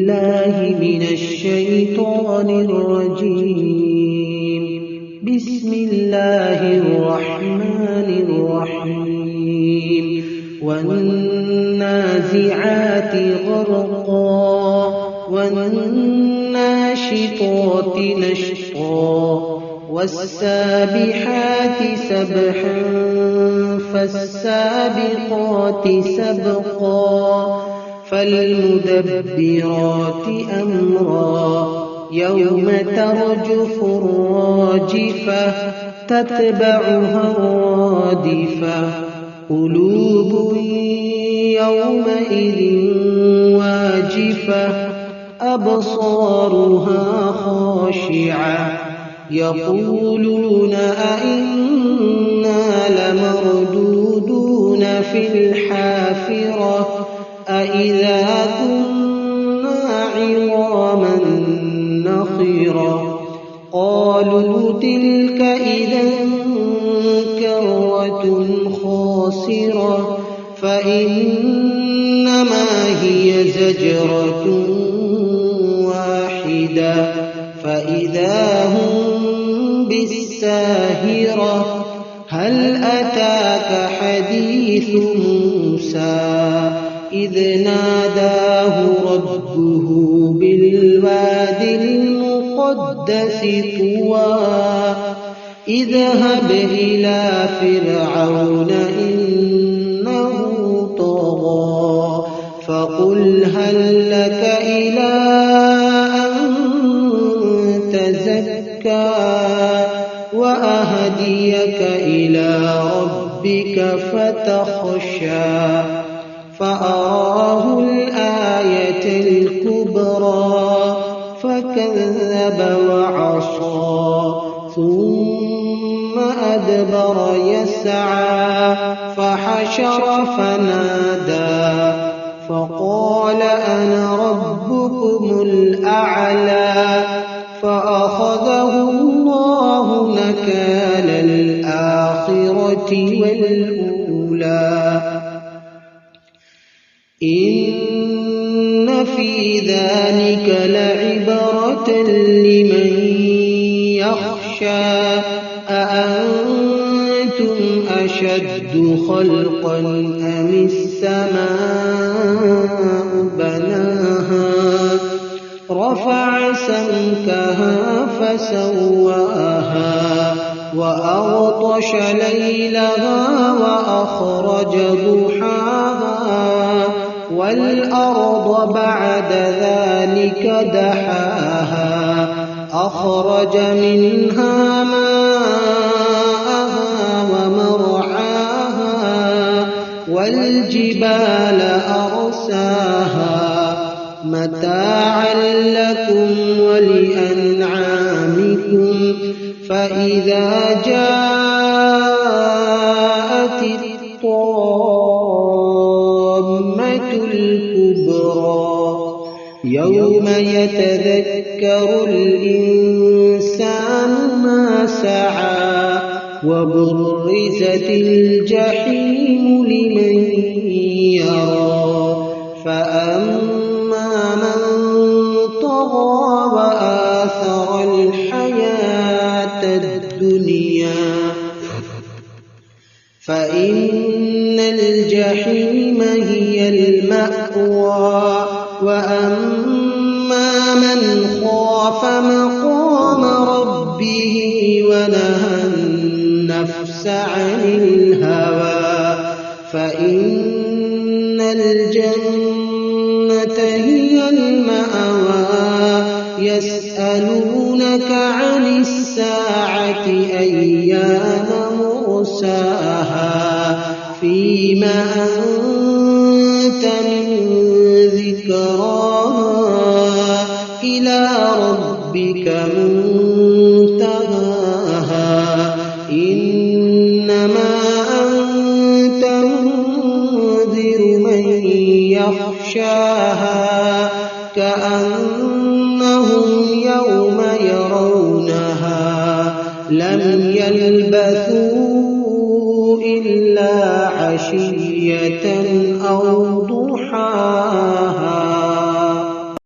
بالله من الشيطان الرجيم. بسم الله الرحمن الرحيم. والنازعات غرقا والناشطات نشطا والسابحات سبحا فالسابقات سبقا فالمدبرات أمرا يوم ترجف الراجفة تتبعها الرادفة قلوب يومئذ واجفة أبصارها خاشعة يقولون أئنا لمردودون في الحافرة أئذا كنا عظاما نخرة قالوا تلك إذا كرة خاسرة فإنما هي زجرة واحدة فإذا هم بالساهرة هل أتاك حديث موسى إذ ناداه ربه بالواد المقدس طوى اذهب إلى فرعون إنه طغى فقل هل لك إلى أن تزكى وأهديك إلى ربك فتخشى فأراه الآية الكبرى فكذب وعصى ثم أدبر يسعى فحشر فنادى فقال أنا ربكم الأعلى فأخذه الله نكال الآخرة والأولى إن في ذلك لعبرة لمن يخشى أأنتم أشد خلقا أم السماء بناها رفع سمكها فسواها وأغطش ليلها وأخرج ضحاها والأرض بعد ذلك دحاها أخرج منها ماءها ومرعاها والجبال أرساها متاعا لكم ولأنعامكم فإذا جاءت الطامة الكبرى يوم يتذكر الإنسان ما سعى وبرزت الجحيم لمن يرى فأما من طغى وآثر الحياة الدنيا فإن الجحيم هي المأوى وأما من خاف مقام ربه ونهى النفس عن الهوى فإن الجنة هي المأوى يسألونك عن الساعة أيان مرساها فيما أنت من ذكراها إلى ربك منتهاها إنما أنت منذر من يخشاها كأنهم يوم يرونها لم يلبثوا إلا عشية